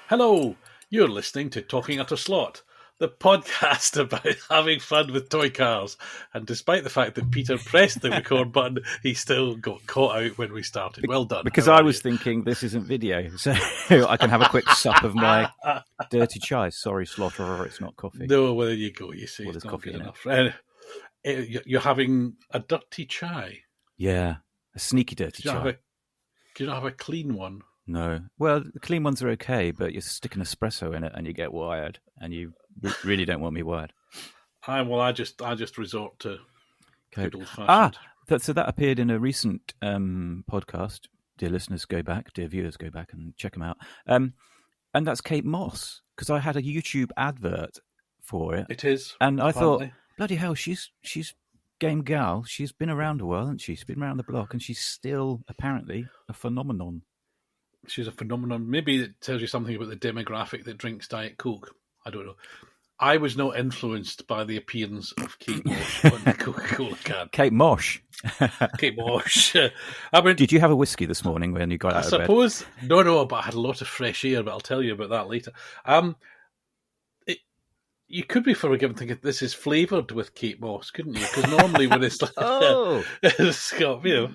Hello, you're listening to Talking at a Slot, the podcast about having fun with toy cars. And despite the fact that Peter pressed the record button, he still got caught out when we started. Well done. Because I was thinking this isn't video, so I can have a quick sup of my dirty chai. Sorry, Slaughterer, it's not coffee. No, well, there you go. You see, Well, it's there's not coffee good in enough. You're having a dirty chai. Yeah, a sneaky dirty chai. Do you not have a clean one? No. Well, the clean ones are okay, but you stick an espresso in it and you get wired, and you really don't want me wired. I just resort to good old-fashioned. So that appeared in a recent podcast. Dear listeners, go back. Dear viewers, go back and check them out. And that's Kate Moss, because I had a YouTube advert for it. It is. And I thought, bloody hell, she's game gal. She's been around a while, hasn't she? She's been around the block, and she's still apparently a phenomenon. She's a phenomenon. Maybe it tells you something about the demographic that drinks Diet Coke. I don't know. I was not influenced by the appearance of Kate Moss on the Coca-Cola can. Kate Mosh. Kate Mosh. I mean, did you have a whiskey this morning when you got out of bed? I suppose. No, but I had a lot of fresh air, but I'll tell you about that later. You could be forgiven thinking this is flavoured with Kate Moss, couldn't you? Because normally when it's like it's got, no.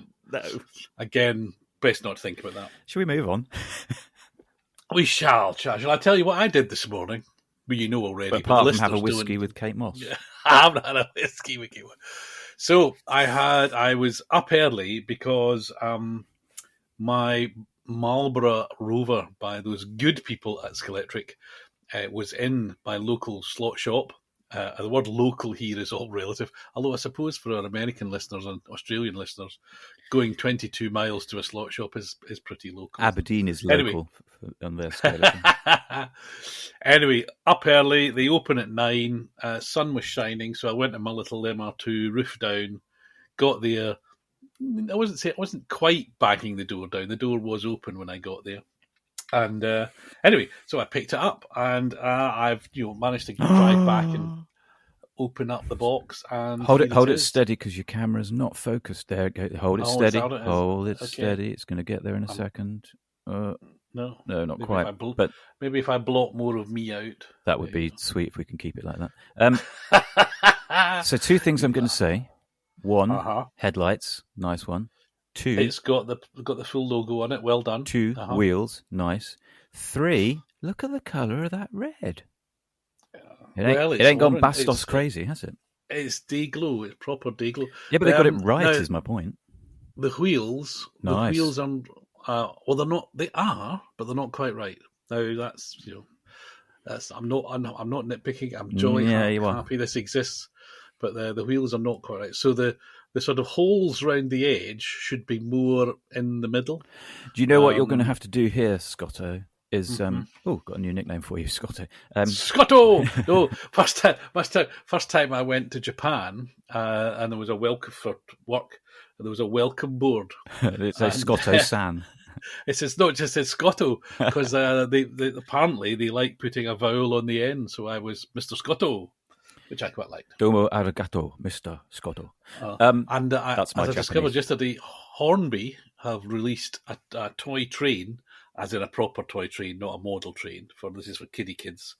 Again, best not to think about that. Shall we move on? We shall. Shall I tell you what I did this morning? Well, you know already. But apart from have a whiskey with Kate Moss. Yeah, I haven't had a whiskey with Kate Moss. So I was up early because my Marlboro Rover by those good people at Scalextric was in my local slot shop. The word local here is all relative, although I suppose for our American listeners and Australian listeners, going 22 miles to a slot shop is pretty local. Aberdeen is local on their scale. Anyway, up early, they open at 9, sun was shining, so I went to my little MR2, roof down, got there. I wasn't quite banging the door down. The door was open when I got there. And anyway, so I picked it up, and I've managed to drive back and open up the box. And hold it steady, because your camera's not focused. There, hold it steady. Hold it steady. It's going to get there in a second. No, not maybe quite. But maybe if I block more of me out, that would be sweet if we can keep it like that. So 2 things I'm going to say. 1, headlights, nice one. 2, it's got the full logo on it. Well done. 2, wheels, nice. 3, look at the colour of that red. It ain't gone Bastos crazy, has it? It's day-glow. It's proper day-glow. Yeah, but they got it right. Now, is my point. The wheels. Nice. The wheels are. They're not. They are, but they're not quite right. Now that's That's I'm not nitpicking. I'm jolly happy this exists, but the wheels are not quite right. So the sort of holes around the edge should be more in the middle. Do you know what you're going to have to do here, Scotto? Is got a new nickname for you, Scotto. Scotto. No, first time I went to Japan, and there was a welcome for work. There was a welcome board. It says Scotto-san. It says no, it just says Scotto, because they apparently they like putting a vowel on the end. So I was Mr. Scotto, which I quite liked. Domo arigato, Mr. Scotto. That's my as I discovered yesterday, Hornby have released a toy train, as in a proper toy train, not a model train. This is for kiddie kids,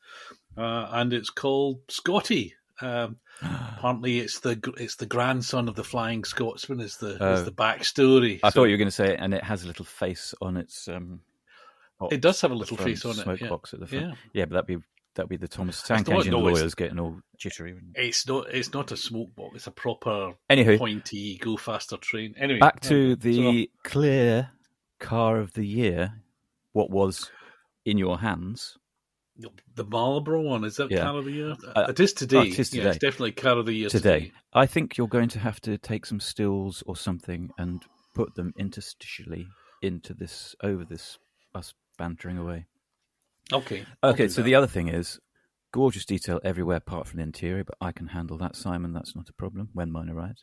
and it's called Scotty. Apparently, it's the grandson of the Flying Scotsman. Is the backstory. I thought you were going to say, and it has a little face on its. It does have a little face on it. Smoke box at the front. Yeah, but that'd be the Thomas Tank Engine lawyers getting all jittery. It's not a smoke box. It's a proper pointy go faster train. Anyway, back to the clear car of the year. What was in your hands? The Marlboro one, is that car of the year? It is today. It is today. It's definitely car of the year today. I think you're going to have to take some stills or something and put them interstitially into this, over this, us bantering away. Okay. So the other thing is, gorgeous detail everywhere apart from the interior, but I can handle that, Simon. That's not a problem when mine arrives.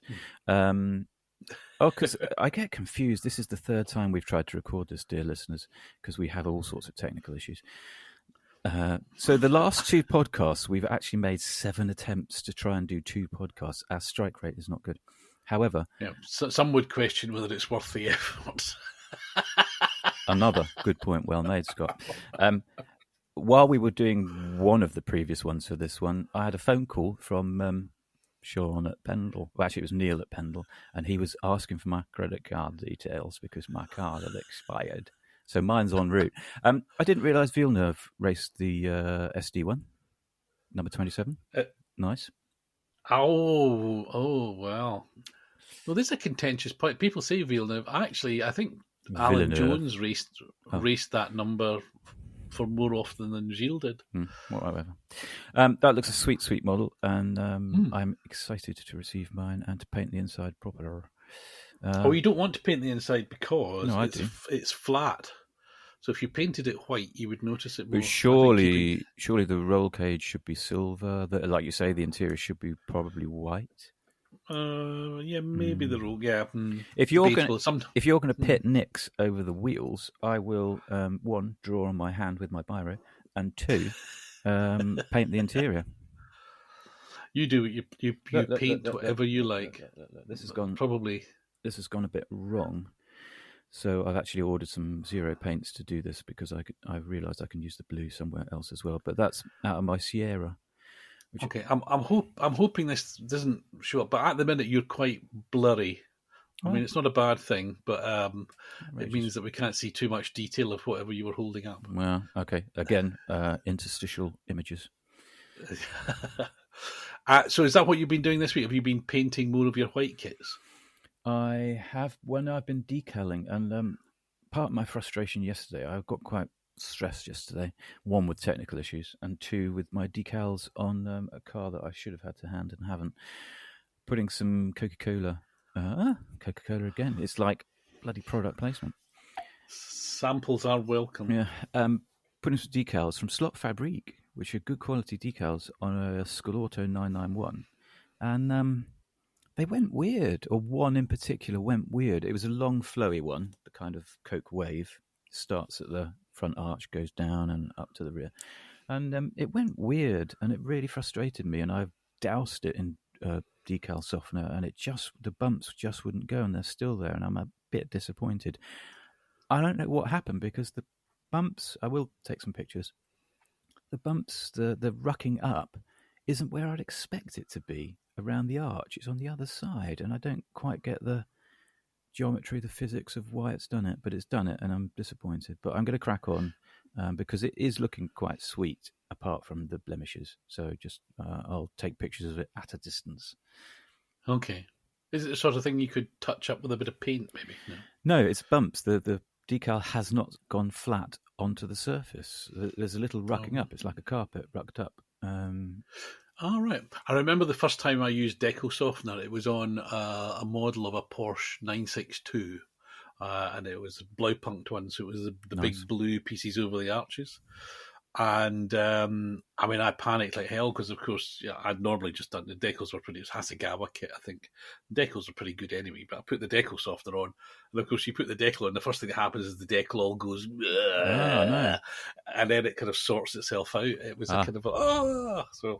Because I get confused. This is the 3rd time we've tried to record this, dear listeners, because we have all sorts of technical issues. So the last 2 podcasts, we've actually made 7 attempts to try and do 2 podcasts. Our strike rate is not good. However... so some would question whether it's worth the effort. Another good point, well made, Scott. while we were doing one of the previous ones for this one, I had a phone call from Sean at Pendle. Well, actually, it was Neil at Pendle, and he was asking for my credit card details because my card had expired. So mine's en route. I didn't realise Villeneuve raced the SD1, number 27. Nice. Oh, well. Well, this is a contentious point. People say Villeneuve. Actually, I think Alan Jones raced that number for more often than Gilles did. Whatever. That looks a sweet, sweet model, and I'm excited to receive mine and to paint the inside proper. You don't want to paint the inside because it's flat. So if you painted it white, you would notice it more. But surely the roll cage should be silver. Like you say, the interior should be probably white. Yeah, maybe the roll. Yeah. If you're going to pit nicks over the wheels, I will 1, draw on my hand with my biro, and 2, paint the interior. You do. You paint whatever you like. This has gone probably. This has gone a bit wrong. So I've actually ordered some zero paints to do this because I realised I can use the blue somewhere else as well. But that's out of my Sierra. Okay, I'm hoping this doesn't show up, but at the minute you're quite blurry. I mean, it's not a bad thing, but it means that we can't see too much detail of whatever you were holding up. Well, okay. Again, interstitial images. So is that what you've been doing this week? Have you been painting more of your white kits? I have when I've been decalling, and part of my frustration yesterday, I got quite stressed yesterday. 1 with technical issues, and 2 with my decals on a car that I should have had to hand and haven't. Putting some Coca-Cola again. It's like bloody product placement. Samples are welcome. Yeah. Putting some decals from Slot Fabrique, which are good quality decals on a Scalauto 991, and they went weird, or one in particular went weird. It was a long, flowy one, the kind of Coke wave. Starts at the front arch, goes down and up to the rear. And it went weird, and it really frustrated me. And I doused it in decal softener, and the bumps just wouldn't go, and they're still there, and I'm a bit disappointed. I don't know what happened, because the bumps, I will take some pictures, the bumps, the rucking up, isn't where I'd expect it to be. Around the arch, it's on the other side, and I don't quite get the geometry, the physics of why it's done it, but it's done it, and I'm disappointed. But I'm going to crack on because it is looking quite sweet, apart from the blemishes. So just I'll take pictures of it at a distance. Okay. Is it the sort of thing you could touch up with a bit of paint, maybe? No, it's bumps. The decal has not gone flat onto the surface. There's a little rucking up. It's like a carpet rucked up. All right. I remember the first time I used decal softener. It was on a model of a Porsche 962, and it was a Blaupunkt one, so it was the Nice. big blue pieces over the arches. And I mean, I panicked like hell because, of course, I'd normally just done the decals were pretty. It was Hasegawa kit, I think. Decals are pretty good anyway, but I put the decal softener on, and of course, you put the decal on. The first thing that happens is the decal all goes, no. and then it kind of sorts itself out. It was a kind of so.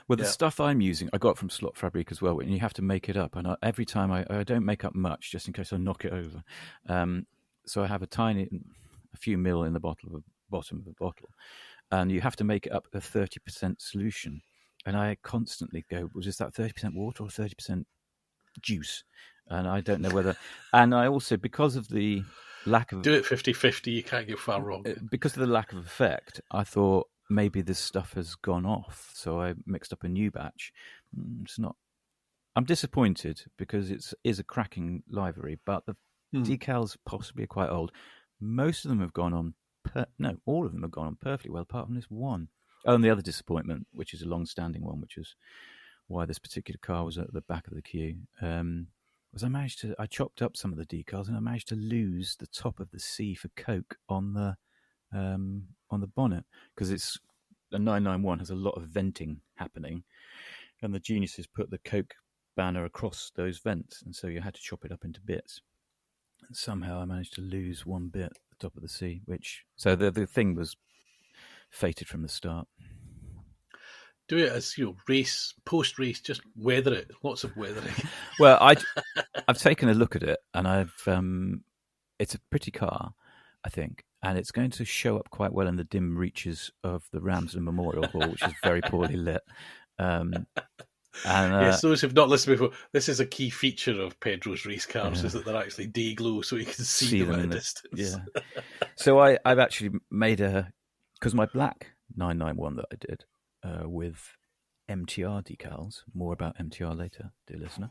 Well, the stuff I'm using, I got from Slot Fabric as well, and you have to make it up. And every time I don't make up much, just in case I knock it over. So I have a few mil in the bottom of the bottle. And you have to make it up a 30% solution. And I constantly go, was that 30% water or 30% juice? And I don't know whether... And I also, because of the lack of... Do it 50-50, you can't get far wrong. Because of the lack of effect, I thought maybe this stuff has gone off. So I mixed up a new batch. It's not... I'm disappointed because it is a cracking livery, but the decals possibly are quite old. Most of them have gone on... all of them have gone on perfectly well, apart from this one. Oh, and the other disappointment, which is a long-standing one, which is why this particular car was at the back of the queue, was I chopped up some of the decals, and I managed to lose the top of the C for Coke on the bonnet, because it's a 991 has a lot of venting happening, and the geniuses put the Coke banner across those vents, and so you had to chop it up into bits. And somehow I managed to lose one bit. Top of the sea, so the thing was fated from the start. Do it as race, post race, just weather it. Lots of weathering. Well, I've taken a look at it, and it's a pretty car, I think, and it's going to show up quite well in the dim reaches of the Ramsden Memorial Hall, which is very poorly lit. Yes, those who've not listened before, this is a key feature of Pedro's race cars, is that they're actually day glow, so you can see them at a distance. Yeah. So I've actually made because my black 991 that I did with MTR decals, more about MTR later, dear listener,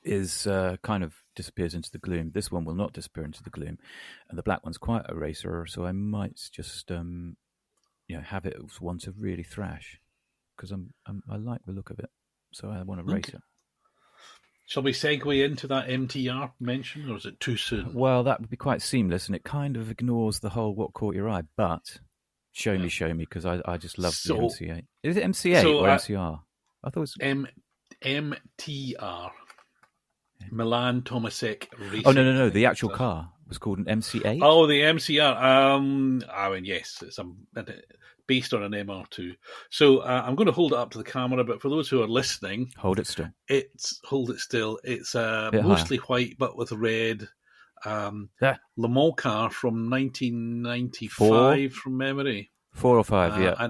is kind of disappears into the gloom. This one will not disappear into the gloom, and the black one's quite a racer, so I might just have it as one to really thrash, because I like the look of it, so I want to race it. Shall we segue into that MTR mention, or is it too soon? Well, that would be quite seamless, and it kind of ignores the whole what caught your eye, but show me, because I just love the MC8. Is it MC8 or MCR? I thought it was MTR. Milan Tomasek Racing. Oh, no. The actual car was called an MC8? Oh, the MCR. I mean, yes, it's based on an MR2. So I'm going to hold it up to the camera, but for those who are listening... Hold it still. Hold it still. It's mostly white, but with red. Le Mans car from 1995, from memory. 4 or 5, yeah.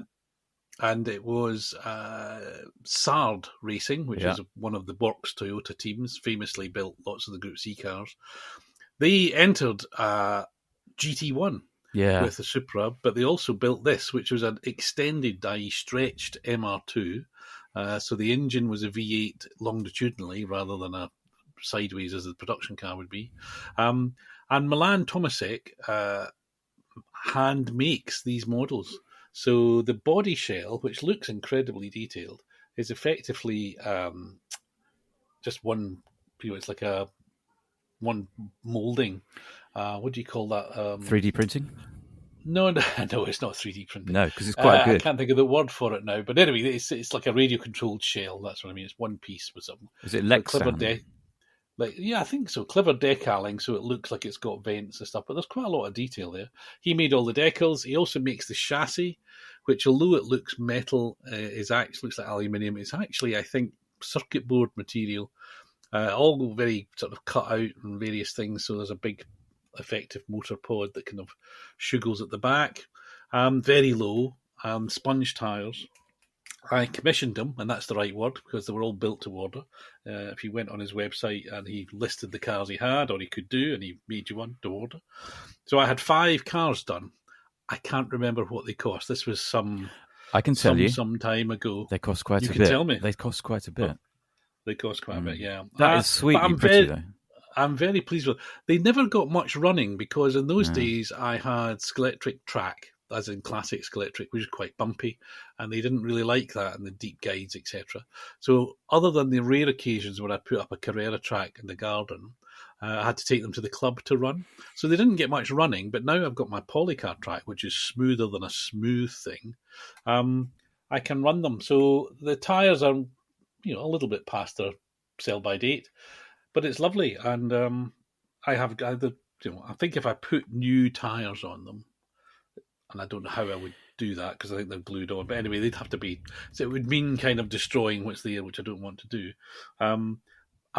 And it was Sard Racing, which is one of the Works Toyota teams, famously built lots of the Group C cars. They entered GT1 with the Supra, but they also built this, which was an extended, i.e. stretched MR2. So the engine was a V8 longitudinally rather than a sideways as the production car would be. And Milan Tomasek hand makes these models. So the body shell, which looks incredibly detailed, is effectively just one. It's like one molding. What do you call that? 3D printing? No, it's not 3D printing. No, because it's quite good. I can't think of the word for it now. But anyway, it's like a radio-controlled shell. That's what I mean. It's one piece with something. Is it Lexan? I think so. Clever decalling, so it looks like it's got vents and stuff. But there's quite a lot of detail there. He made all the decals. He also makes the chassis, which, although it looks metal, looks like aluminium. It's actually, I think, circuit board material. All very sort of cut out and various things. So there's a big, effective motor pod that kind of shuggles at the back. Very low, sponge tyres. I commissioned them, and that's the right word, because they were all built to order. If you went on his website and he listed the cars he had, or he could do, and he made you one to order. So I had 5 cars done. I can't remember what they cost. This was some time ago. They cost quite a bit. You can tell me. They cost quite a bit. They cost quite a bit, yeah. That is sweetly pretty, though. I'm very pleased with it. They never got much running, because in those days I had Scalextric track, as in classic Scalextric, which is quite bumpy, and they didn't really like that in the deep guides, etc. So other than the rare occasions where I put up a Carrera track in the garden, I had to take them to the club to run. So they didn't get much running, but now I've got my Polycar track, which is smoother than a smooth thing. I can run them. So the tyres are, a little bit past their sell-by date, but it's lovely. And I think if I put new tyres on them, and I don't know how I would do that because I think they're glued on. But anyway, they'd have to be. So it would mean kind of destroying what's there, which I don't want to do. I'm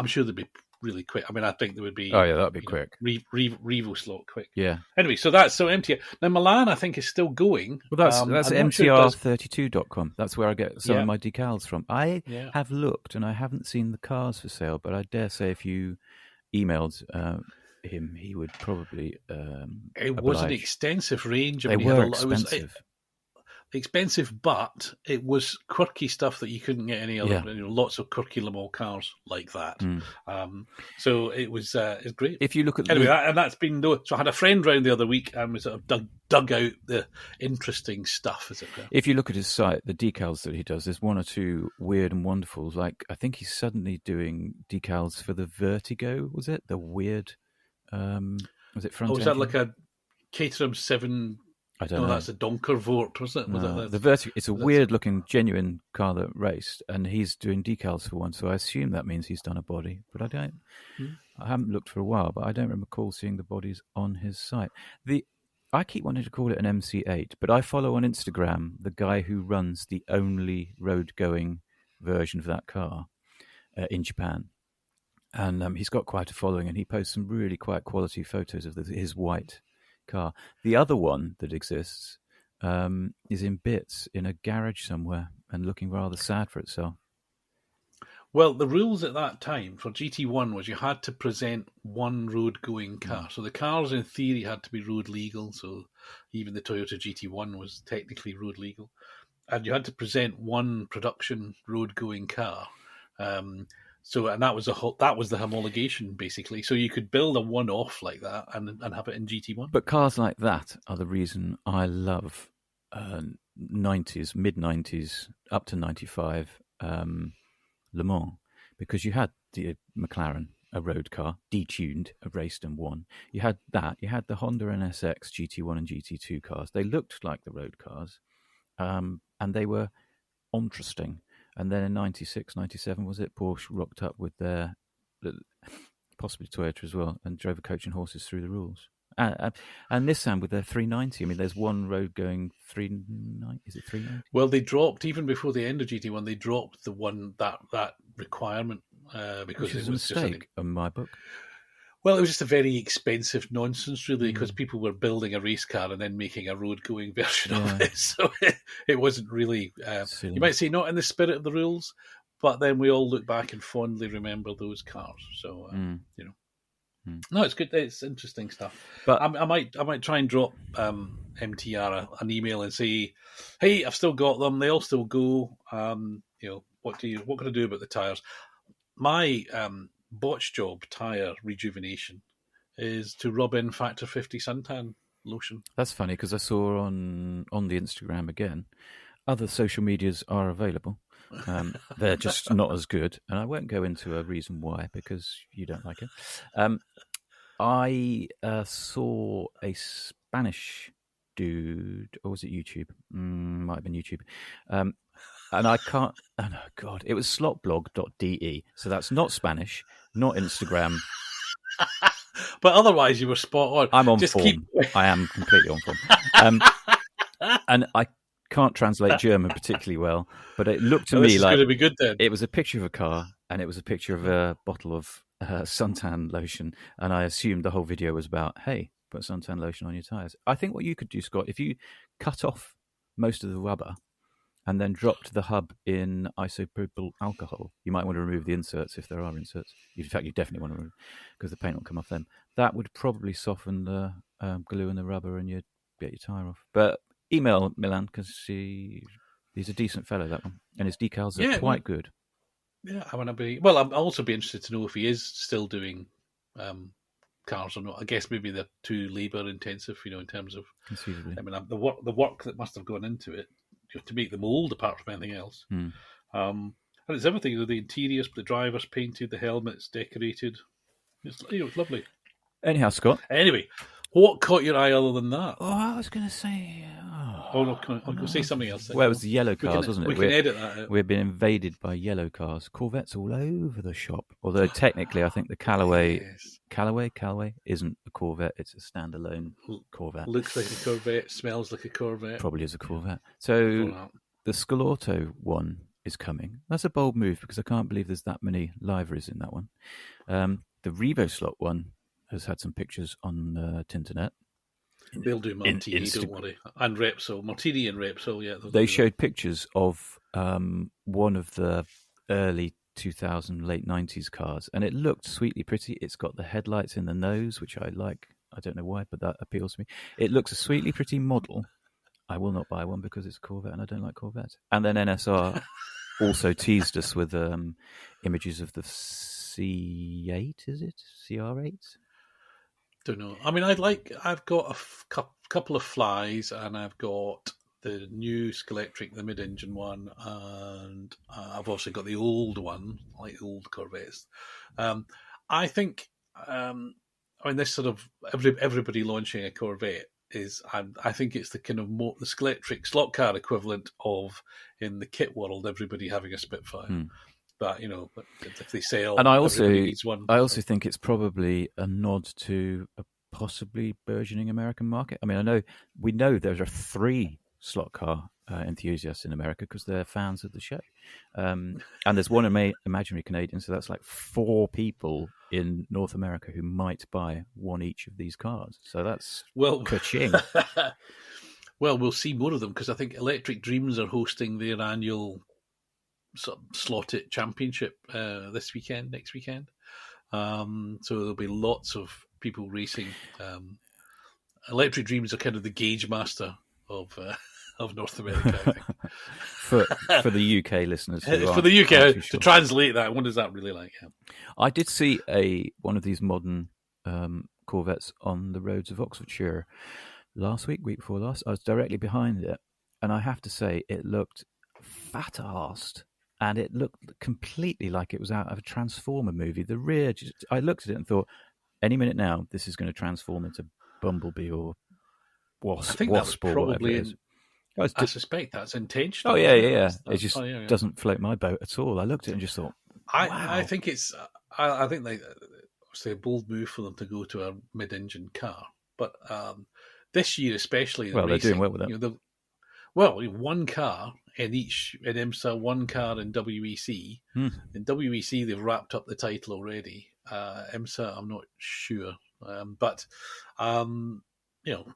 sure they'd be really quick. I mean, I think they would be. Oh yeah, that'd be quick. Revo slot quick. Yeah. Anyway, so MTR. Now Milan, I think, is still going. Well, that's MTR32.com. That's where I get some of my decals from. I have looked and I haven't seen the cars for sale, but I dare say if you emailed him, he would probably it was an extensive range. They were expensive. Expensive, but it was quirky stuff that you couldn't get any other. Lots of quirky Le Mans cars like that. So it was it's great. If you look at and that's been. So I had a friend round the other week and we sort of dug out the interesting stuff, as it were. If you look at his site, the decals that he does, there's one or two weird and wonderfuls. Like I think he's suddenly doing decals for the Vertigo. Was it the weird? Was it front? Was that like a Caterham 7? I don't know. That's a Donkervoort, was it? The Vertigo. It's a weird-looking, genuine car that raced, and he's doing decals for one. So I assume that means he's done a body, but I don't. I haven't looked for a while, but I don't recall seeing the bodies on his site. I keep wanting to call it an MC8, but I follow on Instagram the guy who runs the only road-going version of that car in Japan. And he's got quite a following, and he posts some really quite quality photos of his white car. The other one that exists is in bits in a garage somewhere and looking rather sad for itself. Well, the rules at that time for GT1 was you had to present one road-going car. So the cars, in theory, had to be road legal. So even the Toyota GT1 was technically road legal. And you had to present one production road-going car. And that was the homologation, basically. So you could build a one-off like that and have it in GT1. But cars like that are the reason I love 90s, mid-90s, up to 95 Le Mans, because you had the McLaren, a road car, detuned, raced and won. You had that. You had the Honda NSX GT1 and GT2 cars. They looked like the road cars, and they were interesting. And then in 96, 97, was it, Porsche rocked up with their, possibly Toyota as well, and drove a coach and horses through the rules. And Nissan with their 390. I mean, there's one road going 390. Is it 390? Well, they dropped, even before the end of GT1, they dropped the one that requirement because it was a mistake in my book. Well, it was just a very expensive nonsense, really, because people were building a race car and then making a road-going version of it. So it wasn't really, you might say, not in the spirit of the rules, but then we all look back and fondly remember those cars. So, you know. No, it's good. It's interesting stuff. But I might try and drop MTR an email and say, "Hey, I've still got them. They all still go. What can I do about the tires?" My botch job, tire rejuvenation, is to rub in Factor 50 suntan lotion. That's funny because I saw on the Instagram again. Other social medias are available. They're just not as good, and I won't go into a reason why because you don't like it. I saw a Spanish dude, or was it YouTube? Might have been YouTube. And I can't. Oh no, God! It was slotblog.de. So that's not Spanish, not Instagram. But otherwise, you were spot on. I'm on form. I am completely on form. And I can't translate German particularly well, but it looked to me like going to be good then. It was a picture of a car, and it was a picture of a bottle of suntan lotion, and I assumed the whole video was about, hey, put suntan lotion on your tires. I think what you could do, Scott, if you cut off most of the rubber and then dropped the hub in isopropyl alcohol, you might want to remove the inserts if there are inserts. In fact, you definitely want to remove, because the paint will come off them. That would probably soften the glue and the rubber, and you'd get your tire off. But email Milan, because he's a decent fellow, that one, and his decals are quite good. Yeah, I want to be. Well, I'll also be interested to know if he is still doing cars or not. I guess maybe they're too labour intensive, in terms of. Conceivably. I mean, the work that must have gone into it to make the mould, apart from anything else. And it's everything. The interiors, the drivers painted, the helmets decorated. It's lovely. Anyhow, Scott. Anyway, what caught your eye other than that? Oh, I was going to say. Oh no, I'll go say something else. Well, it was the yellow cars, wasn't it? We can edit that out. We've been invaded by yellow cars. Corvettes all over the shop. Although technically, I think the Callaway isn't a Corvette; it's a standalone Corvette. Looks like a Corvette, smells like a Corvette. Probably is a Corvette. So the Scalauto one is coming. That's a bold move because I can't believe there's that many liveries in that one. The Revo slot one has had some pictures on Tinternet. They'll do Martini, don't worry. And Repsol. Martini and Repsol, yeah. They showed pictures of one of the early 2000, late 90s cars, and it looked sweetly pretty. It's got the headlights in the nose, which I like. I don't know why, but that appeals to me. It looks a sweetly pretty model. I will not buy one because it's a Corvette, and I don't like Corvettes. And then NSR also teased us with images of the C8, is it? CR8? Don't know. I mean, I've got a couple of flies, and I've got the new Scalextric, the mid-engine one, and I've also got the old one, like the old Corvettes. I think, this sort of everybody launching a Corvette is, I think it's the kind of the Scalextric slot car equivalent of, in the kit world, everybody having a Spitfire. But if they sell, and I needs one. I also think it's probably a nod to a possibly burgeoning American market. I mean, we know there are 3 slot car enthusiasts in America because they're fans of the show. And there's one imaginary Canadian, so that's like 4 people in North America who might buy one each of these cars. So that's ka-ching. Well, we'll see more of them because I think Electric Dreams are hosting their annual sort of slot it championship next weekend. So there'll be lots of people racing. Electric Dreams are kind of the gauge master of North America, I think. for the UK listeners. For the UK, to translate that, what is that really like? Yeah. I did see one of these modern Corvettes on the roads of Oxfordshire last week before last. I was directly behind it, and I have to say it looked fat-arsed, and it looked completely like it was out of a Transformer movie. The rear, I looked at it and thought, any minute now, this is going to transform into Bumblebee or Wasp. I think that was probably I suspect that's intentional. Oh yeah. It just doesn't float my boat at all. I looked at it and just thought, wow. I think it's. I think it's a bold move for them to go to a mid-engine car, but this year especially. Well, racing, they're doing well with that. One car in IMSA, one car in WEC. In WEC, they've wrapped up the title already. IMSA, I'm not sure, but.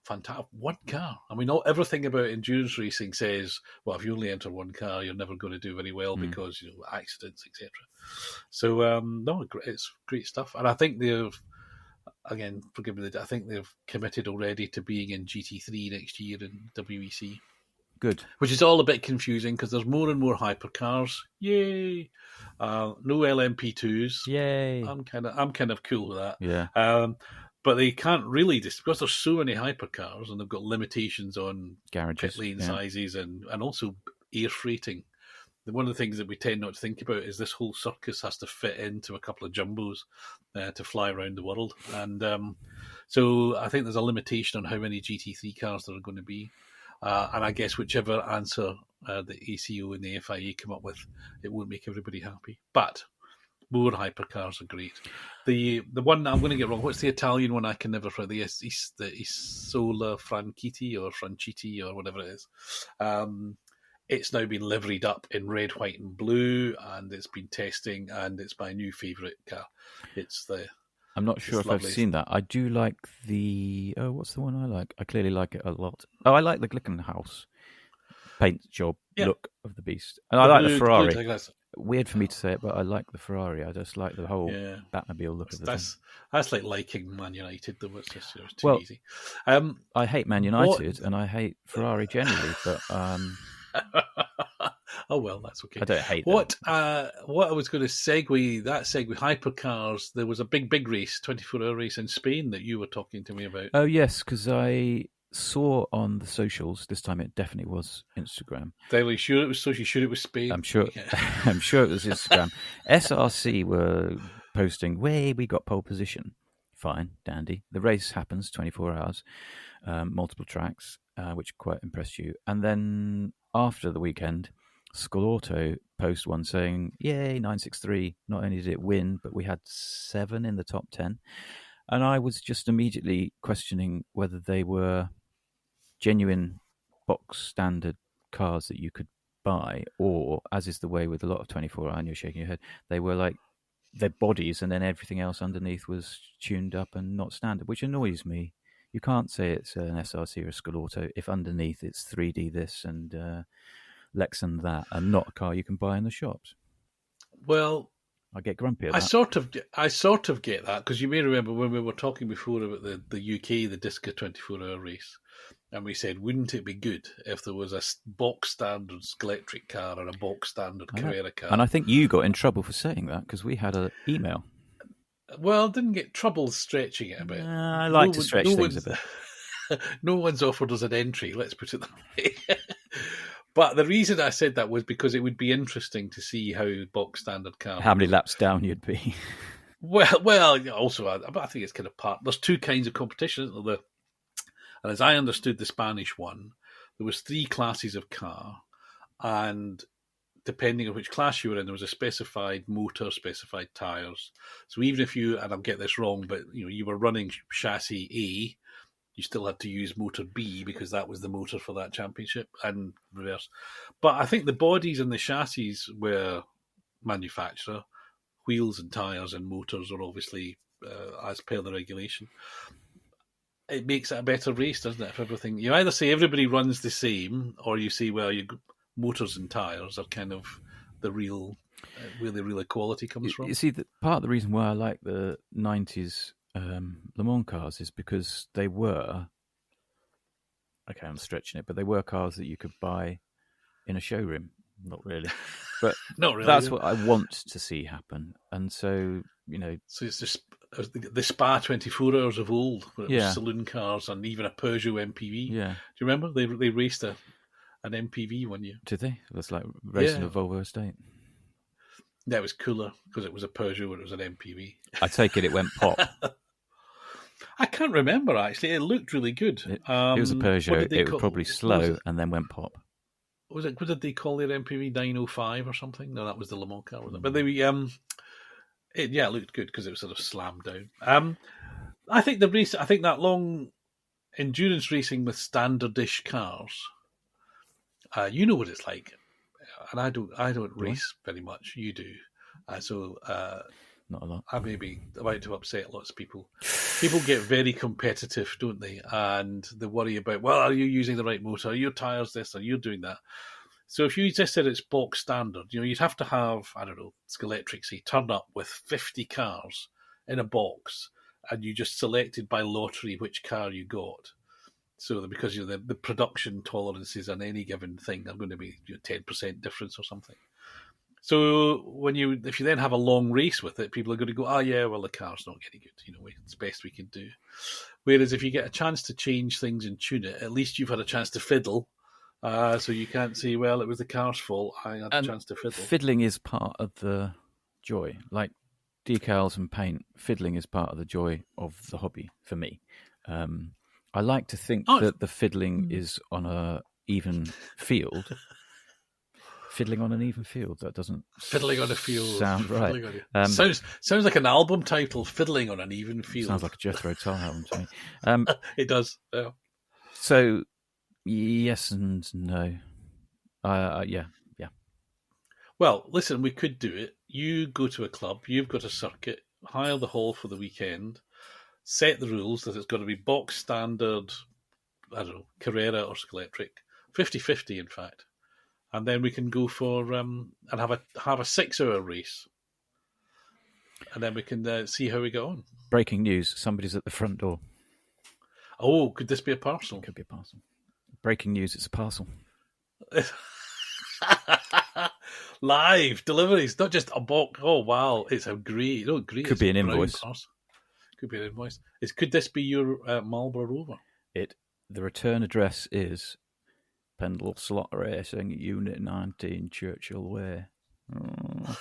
Fantastic. One car. I mean, everything about endurance racing says, well, if you only enter one car, you're never going to do very well because, accidents, etc. So, it's great stuff. And I think again, forgive me, I think they've committed already to being in GT3 next year in WEC. Good. Which is all a bit confusing because there's more and more hypercars. Yay! No LMP2s. Yay! I'm kind of cool with that. Yeah. But they can't really, because there's so many hypercars and they've got limitations on garages, pit lane sizes and also air freighting. One of the things that we tend not to think about is this whole circus has to fit into a couple of jumbos to fly around the world. And so I think there's a limitation on how many GT3 cars there are going to be. And I guess whichever answer the ACO and the FIA come up with, it won't make everybody happy. But more hypercars are great. The one I'm going to get wrong. What's the Italian one? I can never find the Isola Franchitti or whatever it is. It's now been liveried up in red, white, and blue, and it's been testing. And it's my new favourite car. I'm not sure if I've seen that. I do like what's the one I like? I clearly like it a lot. Oh, I like the Glickenhaus paint job look of the beast, and I like the Ferrari. Weird for me to say it, but I like the Ferrari. I just like the whole Batmobile look of the thing. That's like liking Man United, though. It's just too easy. I hate Man United and I hate Ferrari generally, but oh well, that's okay. I don't hate what I was going to segue hypercars. There was a big race, 24-hour race in Spain that you were talking to me about. Oh yes, because I saw on the socials this time. It definitely was Instagram. Are you sure it was social? Sure it was Spain? I'm sure. I'm sure it was Instagram. SRC were posting, we got pole position. Fine, dandy. The race happens 24 hours, multiple tracks, which quite impressed you. And then after the weekend, Scalauto post one saying, yay, 963. Not only did it win, but we had 7 in the top 10. And I was just immediately questioning whether they were genuine box standard cars that you could buy, or, as is the way with a lot of 24-hour, and you're shaking your head, they were like their bodies and then everything else underneath was tuned up and not standard, which annoys me. You can't say it's an SRC or a Scalauto if underneath it's 3D this and Lexan that, and not a car you can buy in the shops. Well, I get grumpy at that. I sort of get that, because you may remember when we were talking before about the UK, the Disca 24-hour race, and we said, wouldn't it be good if there was a box standard Scalextric car and a box standard Carrera car? And I think you got in trouble for saying that, because we had an email. Well, didn't get trouble stretching it a bit. I like to stretch things a bit. No one's offered us an entry, let's put it that way. But the reason I said that was because it would be interesting to see how box standard cars... How many laps down you'd be. Well, also, I think it's kind of part... There's 2 kinds of competition, isn't there? And as I understood the Spanish one, there was 3 classes of car, and depending on which class you were in, there was a specified motor, specified tyres. So even if you, and I'll get this wrong, but you were running chassis A, you still had to use motor B because that was the motor for that championship, and reverse. But I think the bodies and the chassis were manufacturer. Wheels and tyres and motors are obviously as per the regulation. It makes it a better race, doesn't it? If everything, you either say everybody runs the same, or you say, well, motors and tyres are kind of the real, where the real quality comes from. You see, part of the reason why I like the 90s Le Mans cars is because they were, okay, I'm stretching it, but they were cars that you could buy in a showroom. Not really. But Not really, that's what I want to see happen. And so, So it's just the Spa 24 Hours of old, where it was Yeah. saloon cars and even a Peugeot MPV. yeah. Do you remember? They raced an MPV one year. Did they? It was like racing Yeah. a Volvo estate. That was cooler because it was a Peugeot and it was an MPV. I take it went pop. I can't remember, actually. It looked really good. It was a What Peugeot. did they It was call- probably what was slow it? and then went pop. What did they call their MPV? 905 or something? No, that was the Le Mans car, wasn't it? But it looked good because it was sort of slammed down. I think that long endurance racing with standardish cars, you know what it's like, and I don't race very much. You do, so Not a lot. I may be about to upset lots of people. People get very competitive, don't they? And they worry about, well, are you using the right motor? Are your tyres this? Are you doing that? So if you just said it's box standard, you'd have to have, I don't know, Scalextric, say, turn up with 50 cars in a box, and you just selected by lottery which car you got. So because the production tolerances on any given thing are going to be 10% difference or something. So if you then have a long race with it, people are going to go, oh yeah, well the car's not getting good. It's the best we can do. Whereas if you get a chance to change things and tune it, at least you've had a chance to fiddle. So you can't say, well, it was the car's fault. I had a chance to fiddle. Fiddling is part of the joy. Like decals and paint, fiddling is part of the joy of the hobby for me. I like to think that the fiddling is on a even field. Fiddling on an even field. That doesn't Fiddling on a field sound right. Sounds like an album title. Fiddling on an even field. Sounds like a Jethro Tull album to me. It does. Yeah. So yes and no. Yeah. Well, listen, we could do it. You go to a club. You've got a circuit. Hire the hall for the weekend. Set the rules that it's got to be box standard. I don't know, Carrera or Scalextric. 50-50, in fact. And then we can go for and have a 6-hour race, and then we can see how we go on. Breaking news: somebody's at the front door. Oh, could this be a parcel? It could be a parcel. Breaking news: it's a parcel. Live deliveries, not just a box. Oh wow, it's a great. Oh, great! Could be an invoice. Could be an invoice. Could this be your Marlboro Rover? The return address is Pendle Slot Racing, Unit 19, Churchill Way. Oh.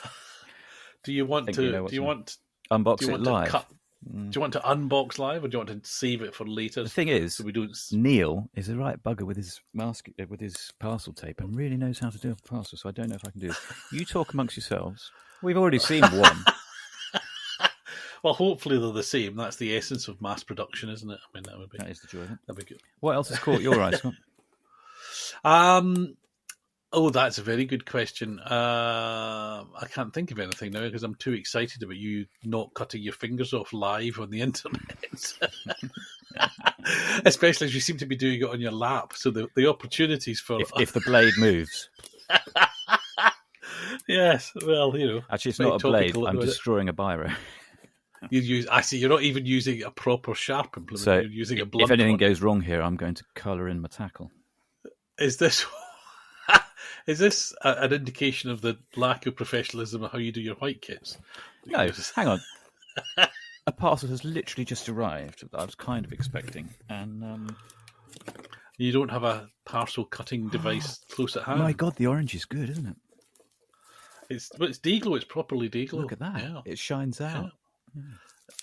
Do you want to? Do you want unbox it live? Do you want to unbox live, or do you want to save it for later? The thing is, so we don't. Neil is a right bugger with his with his parcel tape, and really knows how to do a parcel. So I don't know if I can do it. You talk amongst yourselves. We've already seen one. Well, hopefully they're the same. That's the essence of mass production, isn't it? I mean, that is the joy of it. That'd be good. What else has caught your eye, Scott? Oh, that's a very good question. I can't think of anything now because I'm too excited about you not cutting your fingers off live on the internet. Especially as you seem to be doing it on your lap. So the opportunities for... If the blade moves. Yes, well, Actually, it's not a blade. I'm destroying a biro. I see, you're not even using a proper sharp implement. So you're using a blunt if anything one. goes wrong here, I'm going to colour in my tackle. Is this an indication of the lack of professionalism of how you do your white kits? No, hang on. A parcel has literally just arrived that I was kind of expecting, and you don't have a parcel cutting device close at hand. My God, the orange is good, isn't it? It's Dayglow. It's properly Dayglow. Look at that! Yeah. It shines out. Yeah.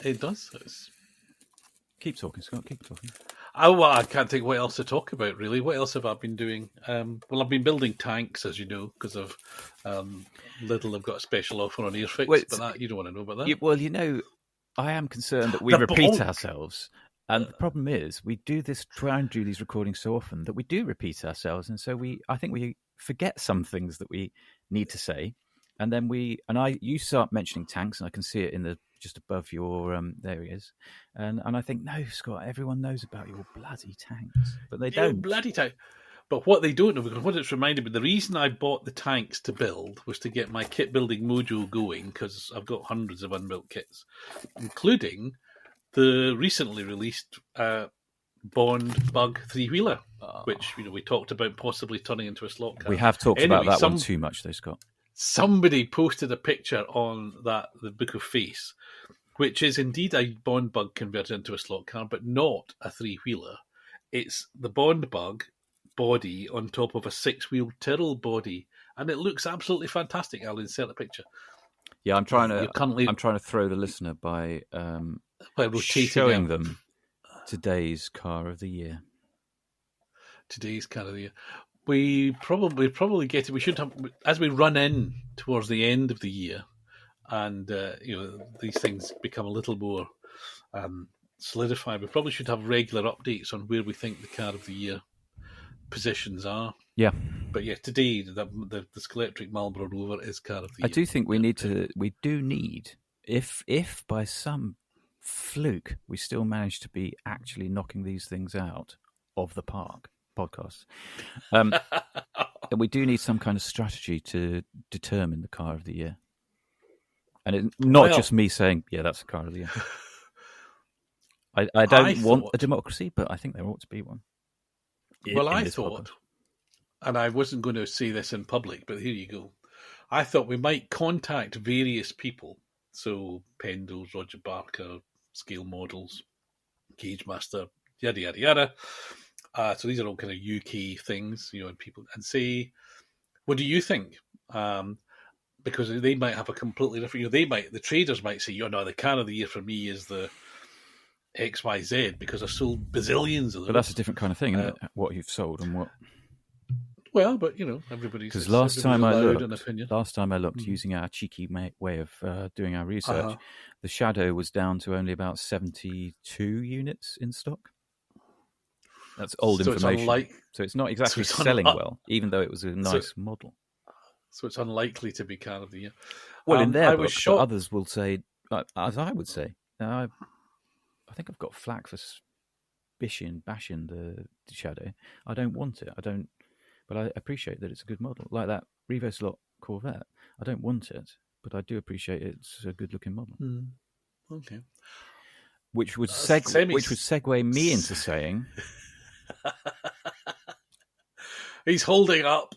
It does. Keep talking, Scott. Keep talking. Well, I can't think what else to talk about, really. What else have I been doing? Well, I've been building tanks, as you know, because of Lidl have got a special offer on Airfix, but that you don't want to know about that. I am concerned that we repeat ourselves, And the problem is, we try and do these recordings so often that we do repeat ourselves, and so I think we forget some things that we need to say, and then you start mentioning tanks, and I can see it just above your there he is, and I think, no, Scott, everyone knows about your bloody tanks, but they don't. Bloody tank. But what they don't know, because what it's reminded me, the reason I bought the tanks to build was to get my kit building mojo going, because I've got hundreds of unbuilt kits, including the recently released Bond Bug 3-wheeler, which we talked about possibly turning into a slot car. We have talked about that one too much, though, Scott. Somebody posted a picture on the Book of Face, which is indeed a Bond Bug converted into a slot car, but not a 3-wheeler. It's the Bond Bug body on top of a 6-wheel Tyrrell body, and it looks absolutely fantastic. I'll insert a picture. Yeah, I'm trying to throw the listener by showing them today's car of the year. Today's car of the year. We probably get it. We should have, as we run in towards the end of the year, and these things become a little more solidified. We probably should have regular updates on where we think the car of the year positions are. Yeah, but yeah, today the Scalextric Marlboro Rover is car of the year. I do think we do need, if by some fluke we still manage to be actually knocking these things out of the park podcasts, we do need some kind of strategy to determine the car of the year, and not just me saying, yeah, that's the car of the year. I don't want a democracy, but I think there ought to be one. Well, I thought, and I wasn't going to say this in public, but here you go. I thought we might contact various people, so Pendles, Roger Barker, Scale Models, Cage Master, yada yada yada. So these are all kind of UK things, and people, and say, what do you think? Because they might have a completely different. The traders might say, no, the car of the year for me is the XYZ because I sold bazillions of them. But that's a different kind of thing, isn't it? What you've sold and what. Well, but everybody's. Because last time I looked, using our cheeky way of doing our research, the Shadow was down to only about 72 units in stock. That's old information. So it's not exactly selling well, even though it was a nice model. So it's unlikely to be car of the year. Well, in their book, but others will say, as I would say, I think I've got flack for bashing the Shadow. I don't want it. But I appreciate that it's a good model. Like that Revo slot Corvette. I don't want it, but I do appreciate it's a good-looking model. Okay. Which would segue me into saying... He's holding up...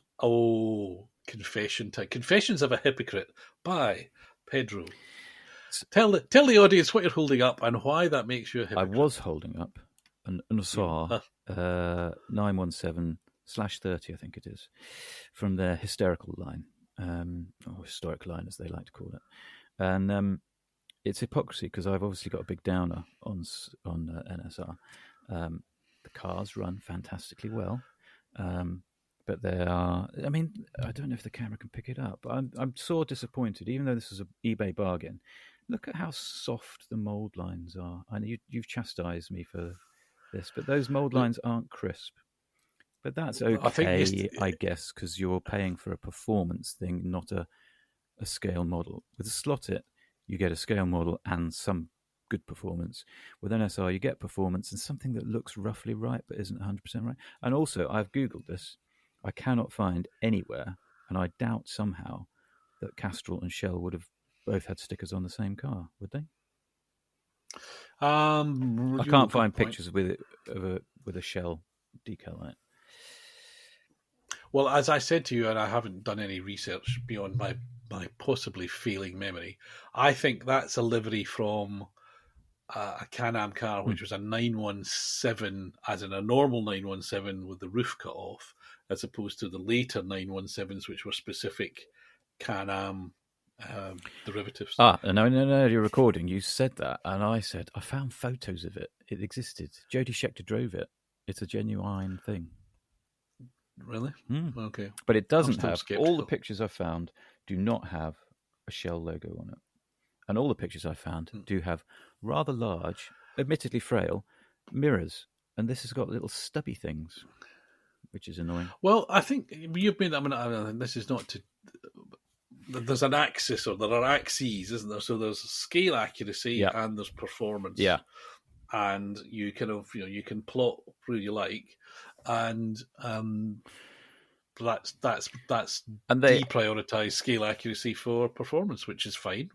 confession time. Confessions of a Hypocrite by Pedro. Tell the audience what you're holding up and why that makes you a hypocrite. I was holding up an Usar 917/30, I think it is, from their hysterical line, or historic line as they like to call it. And it's hypocrisy because I've obviously got a big downer on NSR. The cars run fantastically well, but they are. I mean, I don't know if the camera can pick it up, but I'm sore disappointed. Even though this is an eBay bargain, look at how soft the mould lines are. I know you've chastised me for this, but those mould lines aren't crisp. But that's okay, I guess, because you're paying for a performance thing, not a scale model. With a Slot-It, you get a scale model and some good performance. With NSR, you get performance and something that looks roughly right but isn't 100% right. And also, I've Googled this. I cannot find anywhere, and I doubt somehow, that Castrol and Shell would have both had stickers on the same car, would they? I can't find pictures with a Shell decal on it. Well, as I said to you, and I haven't done any research beyond my possibly failing memory, I think that's a livery from a Can-Am car, which was a 917, as in a normal 917 with the roof cut off, as opposed to the later 917s, which were specific Can-Am derivatives. No, you're recording. You said that, and I said, I found photos of it. It existed. Jody Scheckter drove it. It's a genuine thing. Really? Okay. But it doesn't have, all the pictures I found do not have a Shell logo on it. And all the pictures I found do have rather large, admittedly frail, mirrors, and this has got little stubby things, which is annoying. Well, I think you've been. This is not to. There's an axis, or there are axes, isn't there? So there's scale accuracy and there's performance. Yeah. And you you can plot who you like, and that's and they deprioritize scale accuracy for performance, which is fine.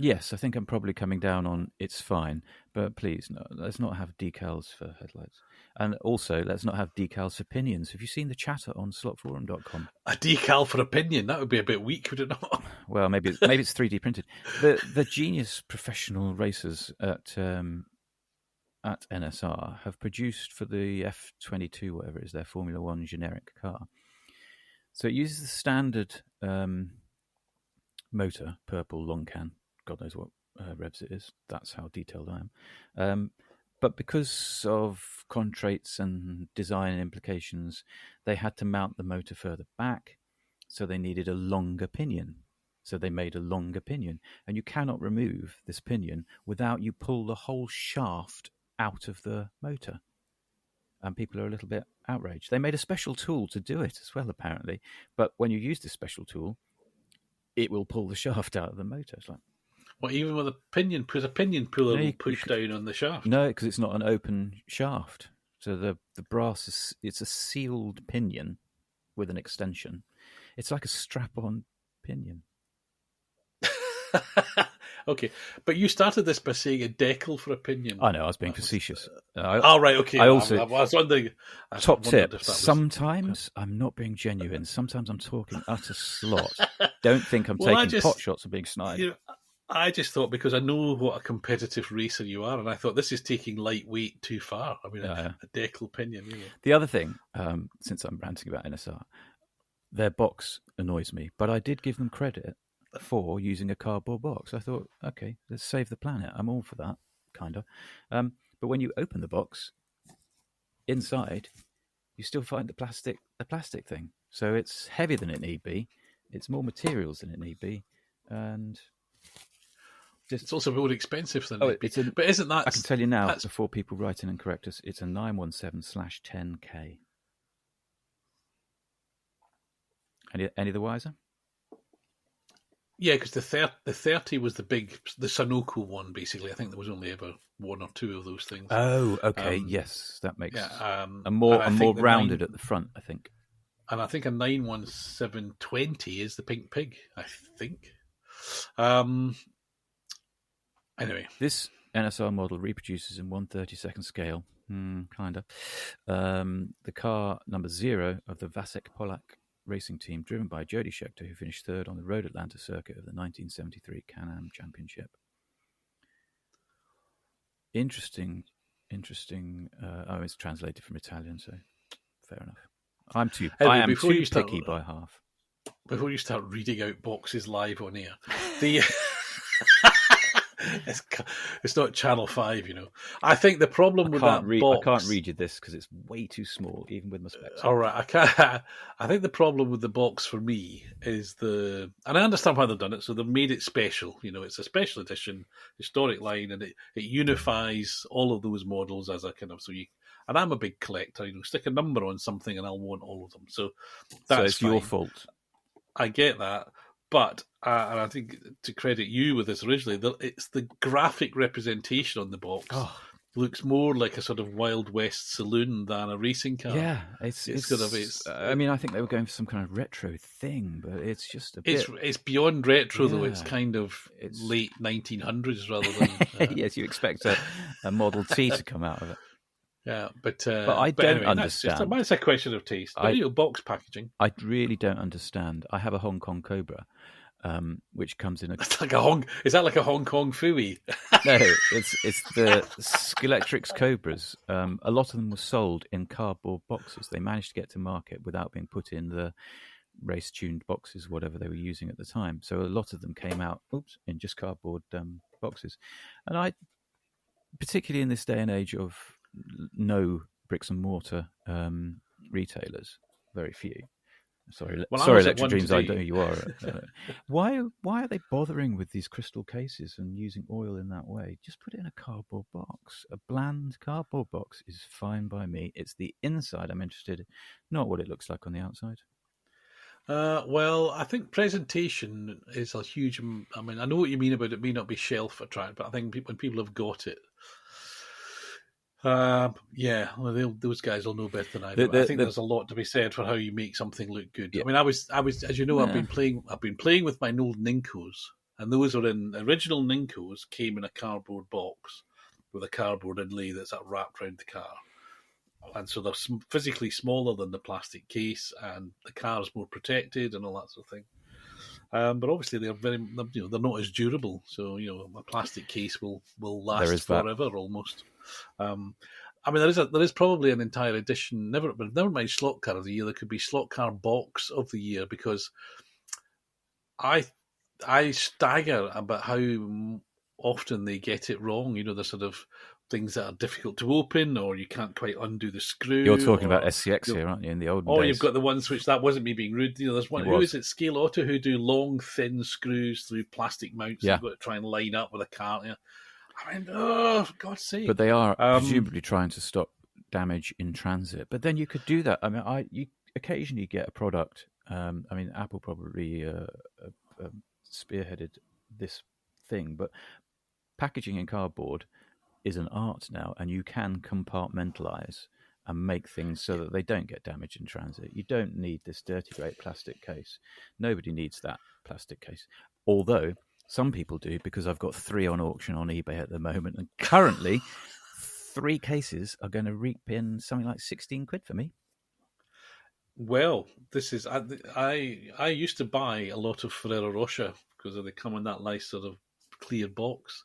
Yes, I think I'm probably coming down on it's fine, but please, no, let's not have decals for headlights. And also, let's not have decals for pinions. Have you seen the chatter on slotforum.com? A decal for a pinion? That would be a bit weak, would it not? Well, maybe it's 3D printed. The genius professional racers at NSR have produced for the F22, whatever it is, their Formula One generic car. So it uses the standard motor, purple long can. God knows what revs it is. That's how detailed I am. But because of contraints and design implications, they had to mount the motor further back, so they needed a longer pinion. So they made a longer pinion. And you cannot remove this pinion without you pull the whole shaft out of the motor. And people are a little bit outraged. They made a special tool to do it as well, apparently. But when you use this special tool, it will pull the shaft out of the motor. It's like, well, even with a pinion, because a pinion puller will push down on the shaft. No, because it's not an open shaft. So the brass it's a sealed pinion with an extension. It's like a strap-on pinion. Okay, but you started this by saying a decal for a pinion. I know, I was being facetious. Right, okay. I also, I was wondering. Top tip, sometimes I'm not being genuine. Sometimes I'm talking utter slot. Don't think I'm taking pot shots or being snide. I just thought, because I know what a competitive racer you are, and I thought this is taking lightweight too far. I mean, a decal pinion. Really. The other thing, since I'm ranting about NSR, their box annoys me, but I did give them credit for using a cardboard box. I thought, okay, let's save the planet. I'm all for that, kind of. But when you open the box, inside, you still find the plastic thing. So it's heavier than it need be. It's more materials than it need be, and it's also more expensive than it be. But isn't that? I can tell you now, before people write in and correct us, it's a 917/10K. Any the wiser? Yeah, because the 30 was the Sunoco one, basically. I think there was only ever one or two of those things. Oh, okay, yes, that makes a more rounded at the front, I think. And I think a 91720 is the pink pig, I think. Anyway. This NSR model reproduces in 1/32nd scale, kind of. The car number 0 of the Vasek Polak racing team, driven by Jody Scheckter, who finished third on the Road Atlanta circuit of the 1973 Can-Am Championship. Interesting. It's translated from Italian, so fair enough. I am too picky by half. Before you start reading out boxes live on air, it's not Channel 5, I think the problem with that box... I can't read you this because it's way too small, even with my specs. All right, I can't. I think the problem with the box for me is and I understand why they've done it. So they've made it special. It's a special edition, historic line, and it unifies all of those models as a kind of And I'm a big collector. Stick a number on something, and I'll want all of them. So that's it's your fault. I get that. But, and I think to credit you with this originally, it's the graphic representation on the box looks more like a sort of Wild West saloon than a racing car. Yeah, it's I mean, I think they were going for some kind of retro thing, but it's just a bit... It's beyond retro, though. It's kind of late 1900s rather than... Yes, you expect a Model T to come out of it. Yeah, but I don't understand. It's a question of taste. Box packaging. I really don't understand. I have a Hong Kong Cobra, which comes in a... It's like is that like a Hong Kong Fooey? No, it's the Scalextric Cobras. A lot of them were sold in cardboard boxes. They managed to get to market without being put in the race-tuned boxes, whatever they were using at the time. So a lot of them came out, in just cardboard boxes. And I, particularly in this day and age of no bricks and mortar retailers, very few, Sorry, Well, I sorry, was at Electric one Dreams. I today. know who you are. Why are they bothering with these crystal cases and using oil in that way? Just put it in a cardboard box. A bland cardboard box is fine by me. It's the inside I'm interested in, not what it looks like on the outside. Well, I think presentation is a huge. I mean, I know what you mean about it may not be shelf attract, but I think when people have got it, yeah, well, those guys will know better than I do. I think there's a lot to be said for how you make something look good. Yeah. I mean, I was, as you know, I've been playing with my old Ninkos, and those are in original Ninkos came in a cardboard box with a cardboard inlay that's wrapped around the car. And so they're physically smaller than the plastic case, and the car's more protected and all that sort of thing. But obviously they're they're not as durable. So a plastic case will last forever almost. I mean, there is probably an entire edition. Never mind slot car of the year. There could be slot car box of the year, because I stagger about how often they get it wrong. The sort of things that are difficult to open, or you can't quite undo the screw. You're talking about SCX here, aren't you? In the olden days. You've got the ones which, that wasn't me being rude. There's one. Who is it? Scale Auto, who do long, thin screws through plastic mounts. Yeah. You've got to try and line up with a car. Yeah. I mean, for God's sake! But they are presumably trying to stop damage in transit. But then you could do that. I mean, you occasionally get a product. I mean, Apple probably spearheaded this thing, but packaging in cardboard is an art now, and you can compartmentalize and make things so that they don't get damaged in transit. You don't need this dirty great plastic case. Nobody needs that plastic case. Although some people do, because I've got 3 on auction on eBay at the moment, and currently 3 cases are going to reap in something like 16 quid for me. Well, this is I used to buy a lot of Ferrero Rocher because they come in that nice sort of clear box.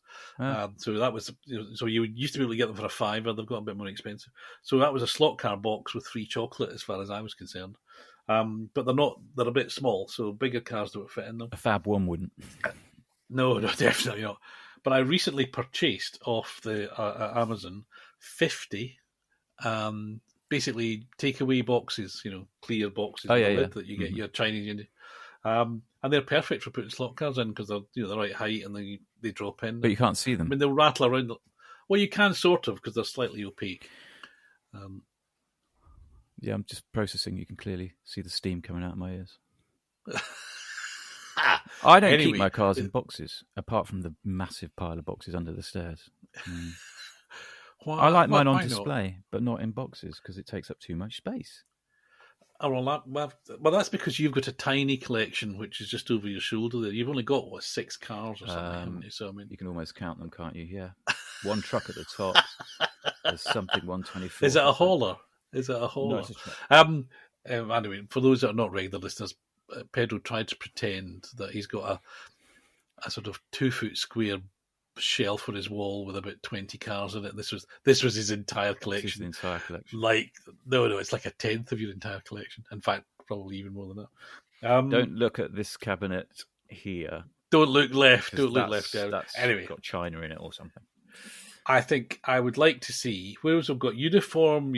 So that was so you used to be able to get them for $5. They've got a bit more expensive. So that was a slot car box with free chocolate, as far as I was concerned. But they're a bit small, so bigger cars don't fit in them. A Fab One wouldn't. No, definitely not. But I recently purchased off the Amazon 50 basically takeaway boxes, clear boxes that you get your Chinese Indian. And they're perfect for putting slot cars in, because they're the right height and they drop in. But you can't see them. I mean, they'll rattle around. Well, you can sort of, because they're slightly opaque. Yeah, I'm just processing. You can clearly see the steam coming out of my ears. I don't keep my cars in boxes, apart from the massive pile of boxes under the stairs. I like mine on display, but not in boxes, because it takes up too much space. Oh, well, that's because you've got a tiny collection, which is just over your shoulder there. You've only got, 6 cars or something, haven't you? So, I mean, you can almost count them, can't you? Yeah. One truck at the top. There's something 124. Is it a hauler? No, it's a truck. Anyway, for those that are not regular listeners, Pedro tried to pretend that he's got a sort of 2-foot square shelf on his wall with about 20 cars in it. This was his entire collection. His entire collection. No, it's like a 10th of your entire collection. In fact, probably even more than that. Don't look at this cabinet here. Don't look left. Don't look left down. Anyway, got China in it or something. I think I would like to see, whereas we've got uniform,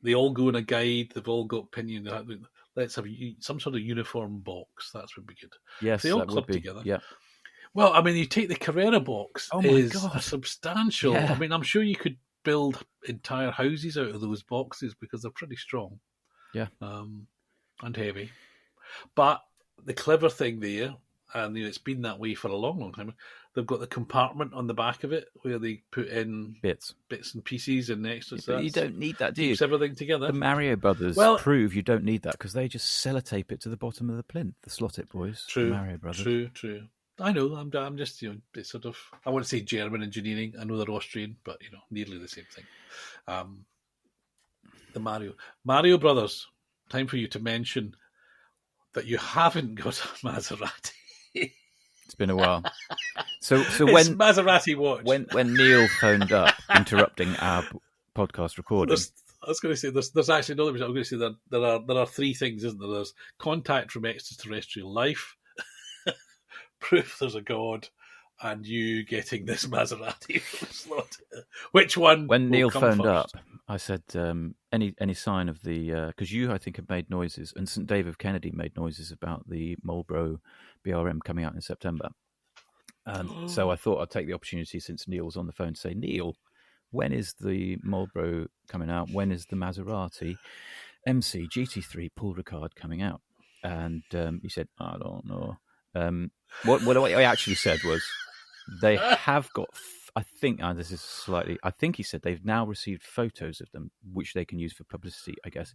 they all go in a guide. They've all got opinion. Let's have some sort of uniform box. That would be good. Yes, they all that club would be. Together. Yeah. Well, I mean, you take the Carrera box. Oh my God. Substantial. Yeah. I mean, I'm sure you could build entire houses out of those boxes, because they're pretty strong. Yeah. And heavy. But the clever thing there, and it's been that way for a long, long time, they've got the compartment on the back of it where they put in bits and pieces and extras. Yeah, you don't need that, do you? Keeps everything together. The Mario Brothers prove you don't need that, because they just sellotape it to the bottom of the plinth. The Slot It boys. True. The Mario Brothers. True. I know. I'm just it's sort of, I want to say German engineering. I know they're Austrian, but nearly the same thing. The Mario Brothers. Time for you to mention that you haven't got a Maserati. It's been a while. So when Maserati watch, when Neil phoned up interrupting our podcast recording, I was going to say there's actually no. I'm going to say that there are 3 things, isn't there? There's contact from extraterrestrial life, proof there's a God, and you getting this Maserati slot. Which one? When will Neil come phoned first? up, I said, any sign of the... Because you, I think, have made noises, and St. David Kennedy made noises about the Marlboro BRM coming out in September. And so I thought I'd take the opportunity, since Neil's on the phone, to say, Neil, when is the Marlboro coming out? When is the Maserati MC GT3 Paul Ricard coming out? And he said, I don't know. What I actually said was, they have got, I think he said they've now received photos of them, which they can use for publicity, I guess,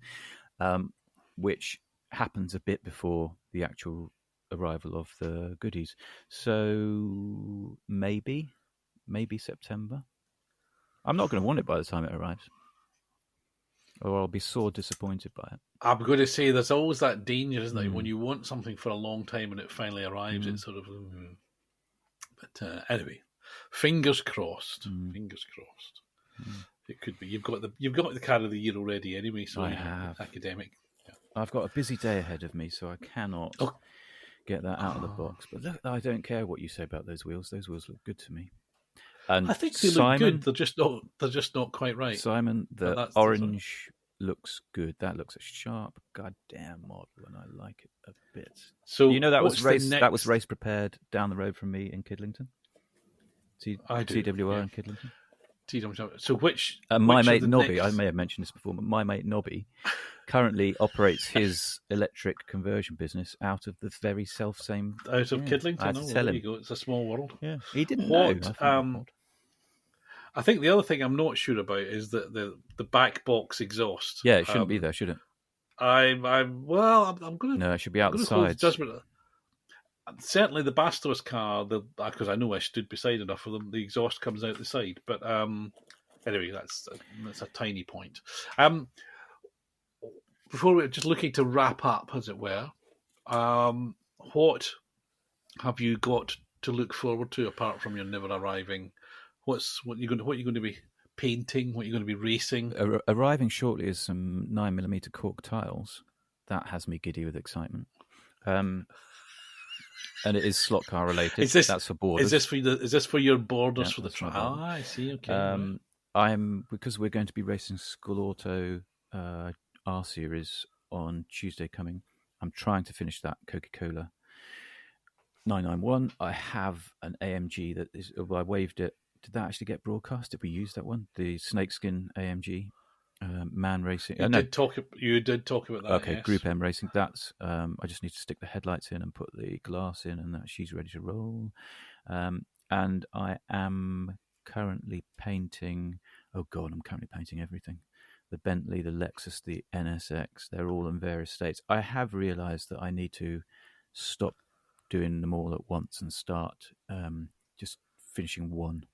which happens a bit before the actual arrival of the goodies. So maybe September. I'm not going to want it by the time it arrives, or I'll be sore disappointed by it. I'm going to say there's always that danger, isn't there? When you want something for a long time and it finally arrives, it's sort of... But anyway, fingers crossed. Fingers crossed. It could be. You've got the car of the year already anyway, so I have. Academic. Yeah. I've got a busy day ahead of me, so I cannot get that out of the box. But look, I don't care what you say about those wheels. Those wheels look good to me. And I think they look good. They're just not quite right. Simon, the orange looks good. That looks a sharp, goddamn model, and I like it a bit. So that was race prepared down the road from me in Kidlington. TWR in Kidlington. So which my mate Nobby, I may have mentioned this before, but my mate Nobby currently operates his electric conversion business out of the very self-same... Out of Kidlington? I had to tell him. You go. It's a small world. Yeah, he didn't know. I think the other thing I'm not sure about is the back box exhaust. Yeah, it shouldn't be there, should it? I'm going to... No, it should be out the sides. Certainly the Bastos car, because I know I stood beside enough of them, the exhaust comes out the side. But anyway, that's a tiny point. Before we're just looking to wrap up, as it were, what have you got to look forward to apart from your never arriving? What are you going to be painting? What are you going to be racing? Arriving shortly is some 9mm cork tiles. That has me giddy with excitement. And it is slot car related. That's for borders. Is this for your borders for the trial? I see. Okay. Because we're going to be racing Skull Auto R Series on Tuesday coming. I'm trying to finish that Coca-Cola 991. I have an AMG that is. I waved it. Did that actually get broadcast? Did we use that one? The snakeskin AMG. Man Racing. You did talk about that. Okay, yes. Group M Racing. That's. I just need to stick the headlights in and put the glass in, and that she's ready to roll. And I am currently painting. Oh God, I'm currently painting everything. The Bentley, the Lexus, the NSX. They're all in various states. I have realised that I need to stop doing them all at once and start just finishing one.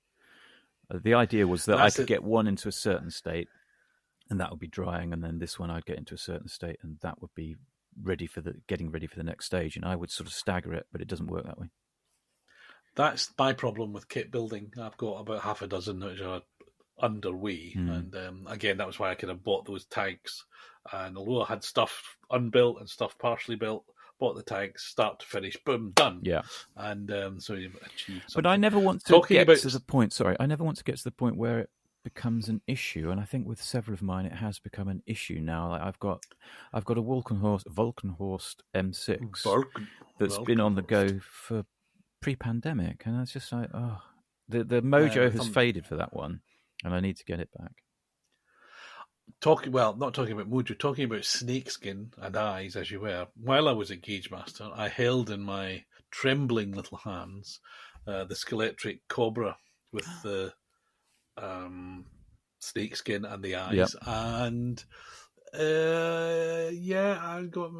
The idea was that I could get one into a certain state, and that would be drying, and then this one I'd get into a certain state, and that would be getting ready for the next stage, and I would sort of stagger it, but it doesn't work that way. That's my problem with kit building. I've got about half a dozen which are underway, and again, that was why I could have bought those tags. And although I had stuff unbuilt and stuff partially built, bought the tags, start to finish, boom, done. Yeah. And so you've achieved something. But I never want to get to the point. Sorry, I never want to get to the point where it becomes an issue, and I think with several of mine it has become an issue now. Like I've got a Volkenhorst M6 that's been on the go for pre-pandemic, and it's just like, the mojo has faded for that one, and I need to get it back. Not talking about mojo, talking about snakeskin and eyes, as you were. While I was at Gauge Master, I held in my trembling little hands the Scalextric Cobra with the snakeskin and the eyes, and there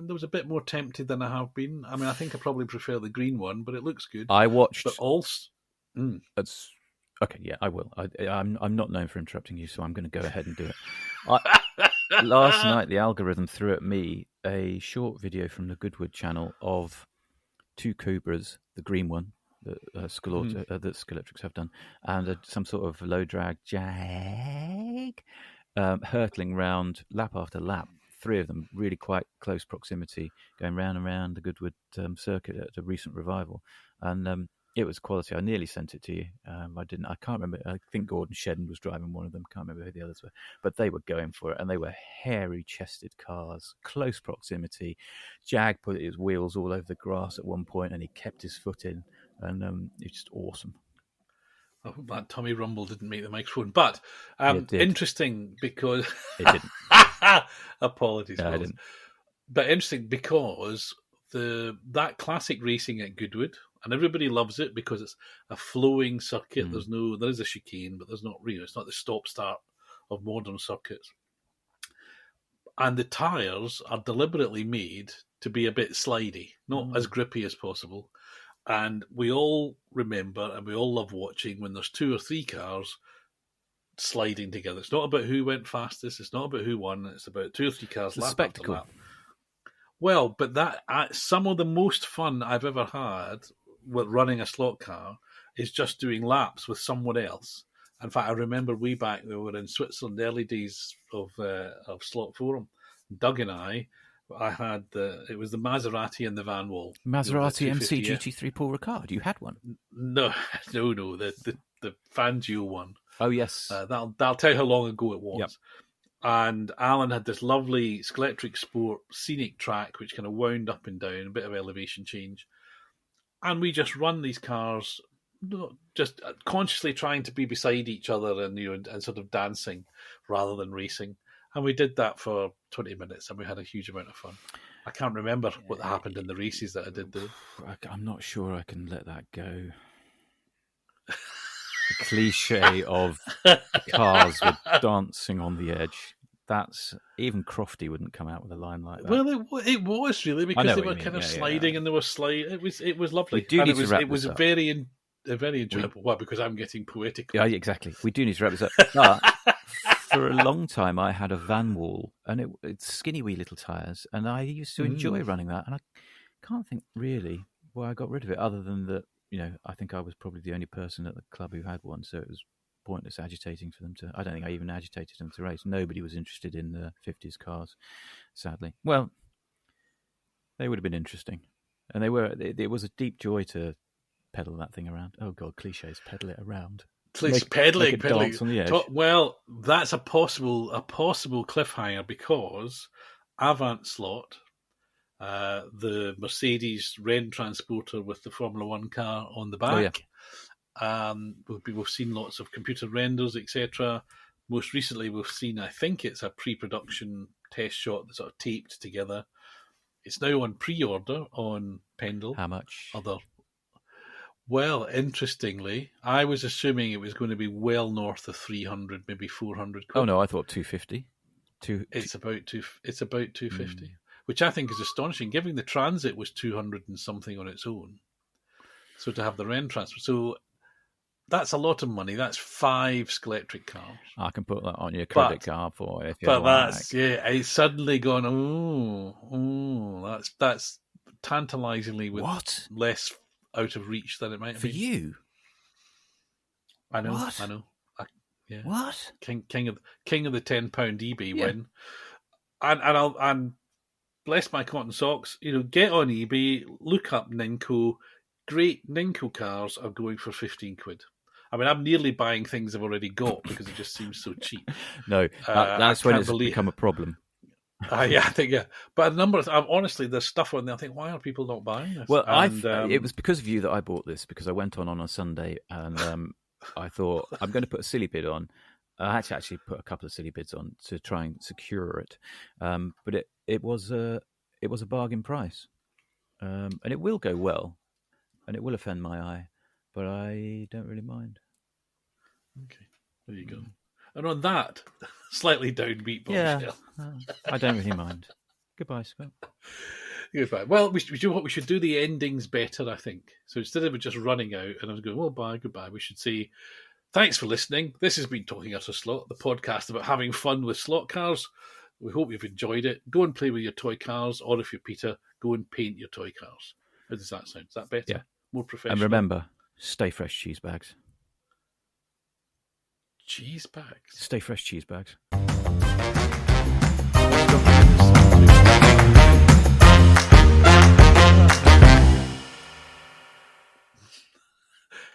was a bit more tempted than I have been. I mean, I think I probably prefer the green one, but it looks good. I watched, but also, that's okay. Yeah, I will. I'm not known for interrupting you, so I'm going to go ahead and do it. Last night, the algorithm threw at me a short video from the Goodwood channel of two Cobras, the green one that that Scalextrics have done, and some sort of low drag jag hurtling round lap after lap. Three of them, really quite close proximity, going round and round the Goodwood circuit at a recent revival. And It was quality. I nearly sent it to you. I didn't. I can't remember. I think Gordon Shedden was driving one of them. Can't remember who the others were. But they were going for it, and they were hairy-chested cars, close proximity. Jag put his wheels all over the grass at one point, and he kept his foot in, and it was just awesome. I hope that Tommy Rumble didn't make the microphone. But interesting because... It didn't. Apologies. No, I didn't. But interesting because that classic racing at Goodwood, and everybody loves it because it's a flowing circuit. There is a chicane, but there's not really. It's not the stop-start of modern circuits. And the tyres are deliberately made to be a bit slidey, not as grippy as possible. And we all remember and we all love watching when there's 2 or 3 cars sliding together. It's not about who went fastest. It's not about who won. It's about 2 or 3 cars. It's a spectacle. Lap. Well, but some of the most fun I've ever had with running a slot car is just doing laps with someone else. In fact, I remember way back we were in Switzerland, the early days of Slot Forum. Doug and I had it was the Maserati and the Van Wall. Maserati MC GT3 Paul Ricard. You had one? No, the Fangio one. Oh yes, that'll tell you how long ago it was. Yep. And Alan had this lovely Scalextric Sport scenic track, which kind of wound up and down, a bit of elevation change. And we just run these cars, just consciously trying to be beside each other and sort of dancing rather than racing. And we did that for 20 minutes and we had a huge amount of fun. I can't remember what happened in the races that I did though. I'm not sure I can let that go. The cliche of cars with dancing on the edge. That's even Crofty wouldn't come out with a line like that. Well, it was really because they were kind of sliding and they were sliding. It was lovely. It was very enjoyable. Well, because I'm getting poetic. Yeah, exactly. We do need to wrap this up. But for a long time, I had a Van Wall, and it's skinny wee little tyres, and I used to enjoy running that. And I can't think really why I got rid of it, other than that. I think I was probably the only person at the club who had one, so it was pointless agitating for them to... I don't think I even agitated them to race. Nobody was interested in the 50s cars, sadly. Well, they would have been interesting. And it was a deep joy to pedal that thing around. Oh, God, cliches, pedal it around. Pedaling. Dance on the edge. Well, that's a possible cliffhanger because Avant Slot... the Mercedes Ren Transporter with the Formula One car on the back. We've seen lots of computer renders, etc. Most recently, we've seen, I think it's a pre-production test shot that's sort of taped together. It's now on pre-order on Pendle. How much? Well, interestingly, I was assuming it was going to be well north of 300, maybe 400 quid. Oh no, I thought 250. It's about 250. Which I think is astonishing, given the Transit was 200 and something on its own. So to have the Ren Transport, so that's a lot of money. That's 5 Scalextric cars. I can put that on your credit card for if you like. But it's suddenly gone. That's tantalisingly with less out of reach than it might have been. For you. I know. What? I know. What? King of the £10 eBay win, and bless my cotton socks, get on eBay, look up Ninko. Great Ninko cars are going for 15 quid. I mean, I'm nearly buying things I've already got because it just seems so cheap. No, that's when it's become a problem. I think. But a number of honestly, there's stuff on there. I think, why are people not buying this? Well, it was because of you that I bought this, because I went on a Sunday and I thought, I'm going to put a silly bid on. I had to actually put a couple of silly bids on to try and secure it. But it was a bargain price. And it will go well. And it will offend my eye. But I don't really mind. Okay, there you go. And on that slightly downbeat bombshell. I don't really mind. Goodbye, Scott. Goodbye. Well, we should do the endings better, I think. So instead of just running out and I was going, well, bye, goodbye, we should say, thanks for listening. This has been Talking Utter Slot, the podcast about having fun with slot cars. We hope you've enjoyed it. Go and play with your toy cars, or if you're Peter, go and paint your toy cars. How does that sound? Is that better? Yeah. More professional? And remember, stay fresh cheese bags. Cheese bags? Stay fresh cheese bags.